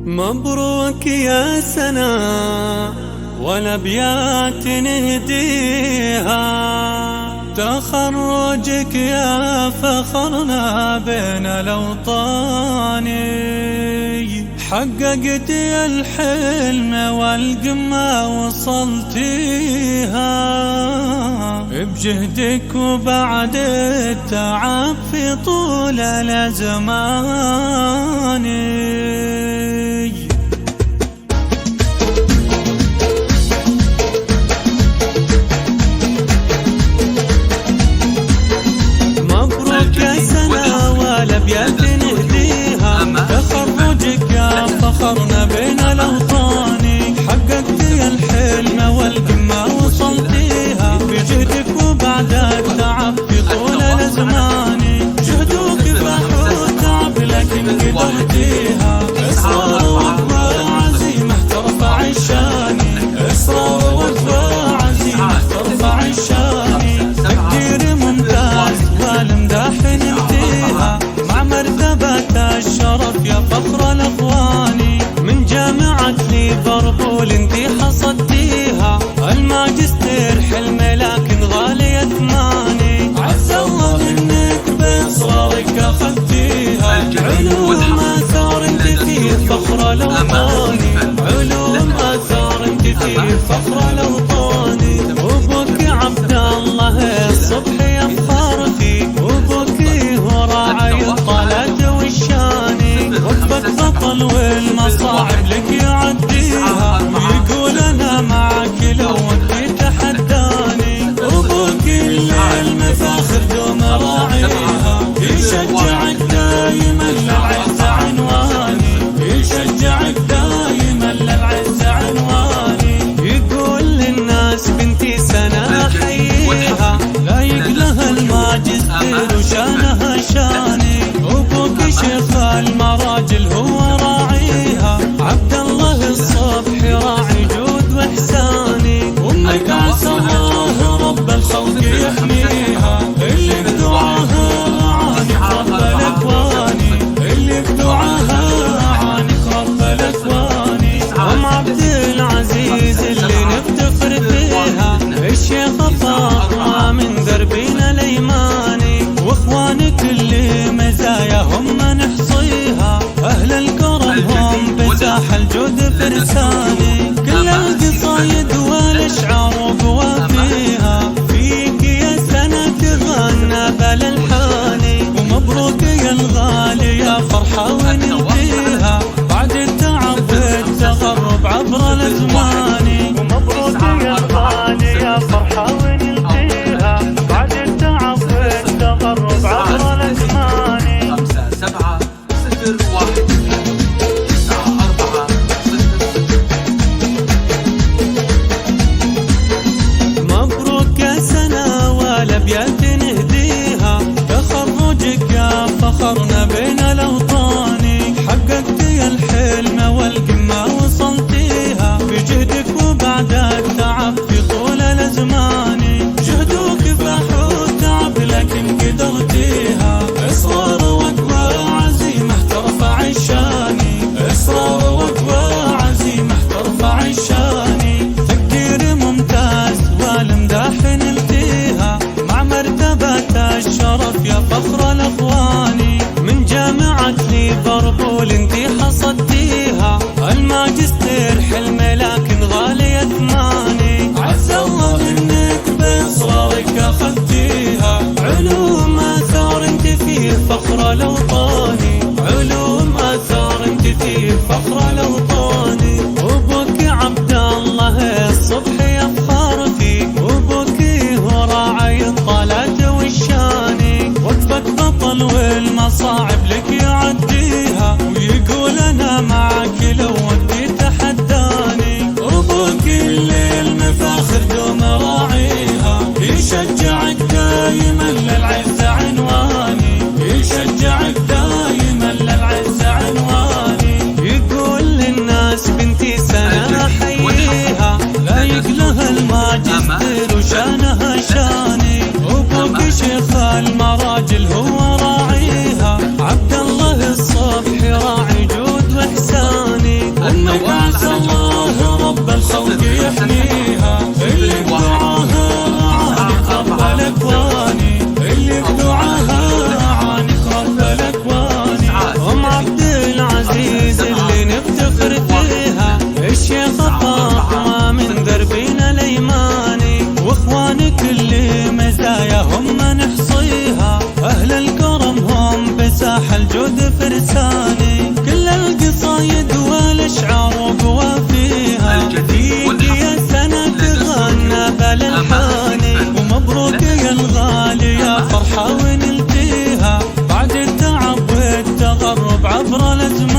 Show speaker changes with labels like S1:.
S1: مبروك يا سنة والأبيات نهديها، تخرجك يا فخرنا بين الأوطان، حققت الحلم والقمة وصلتيها بجهدك وبعد التعب في طول الأزمان. مبروك يا سنة والأبيات نهديها، تخرجك يا فخرنا بين الأوطان، حققت الحلم والقمة وصلتيها بجهدك وبعد التعب في طول الأزمان. جهدك فاح وتعب لكن قدرتيها، إصرار ووفاء عزيمة ترفع الشان، إصرار ووفاء عزيمة ترفع الشان. تقدير ممتاز والمداح ننتهيها، مع مرتبة الشرف يا فخر الأخوان. من جامعة ليفربول انتي حصدتيها، الماجستير حلم لكن غالية ثماني، عز الله منك بإصرارك أخذتيها. علوم آثار انت فيه فخر الأوطان، علوم آثار انت فيه فخر الأوطان. وابوك عبد الله الصبح يفخر فيك، وابوك هو راعي الطلات والشان، رتبة بطل والمصاعب لك يعديها، ويقول انا معك لو انت تحداني. ابوك المفاخر دوم راعيها، يشجعك دايما للعز عنواني، يشجعك دايما للعز عنواني. يقول للناس بنتي سنة حييها، لايق لها الماجستير وشانها شاني. ابوك شيخ المراجل هو راعيها، عبد الله الصبح راعي جود واحساني. امك عسى الله رب الخلق يحميها، اللي بدعاها عانق رب الاكوان، اللي بدعاها عانق رب الاكوان. ام عبد العزيز اللي نفتخر فيها، الشيخة فاطمة من دربنا الايماني. واخوانك اللي مزاياهم ما نحصيها، اهل الكرم هم بساح الجود فرساني. كل القصايد والاشعار وقوى فيها، فيك يا سنة تغنى بالالحاني. ومبروك يا الغالي يا فرحة وننتهيها، بعد التعب والتغرب عبر الازمان. ومبروك يا الغالي يا فرحة وننتهيها، بعد التعب والتغرب عبر الازمان.
S2: 57019
S1: مبروك يا سنة والأبيات نهديها، تخرجك يا فخرنا بين الأوطان، حققت الحلم والقمة وصلتيها بجهدك وبعد التعب في طول الأزمان. جهدك فاح وتعب لكن قدرتيها، إصرار ووفاء عزيمة ترفع الشان. يفنيها، اللي بدعاها عانق رب الاكواني، اللي بدعاها عانق رب الاكواني. ام عبد العزيز اللي نفتخر فيها، الشيخ فاطمة من دربنا الايماني، واخوان كل مزاياهم ما نحصيها، اهل الكرم هم بساح الجود فرساني، كل القصايد والاشعار وقوى فيها، فيك يا سنة تغنى بالالحاني، ومبروك يا الغالي يا فرحة ونلتيها، بعد التعب والتغرب عبر الازمان.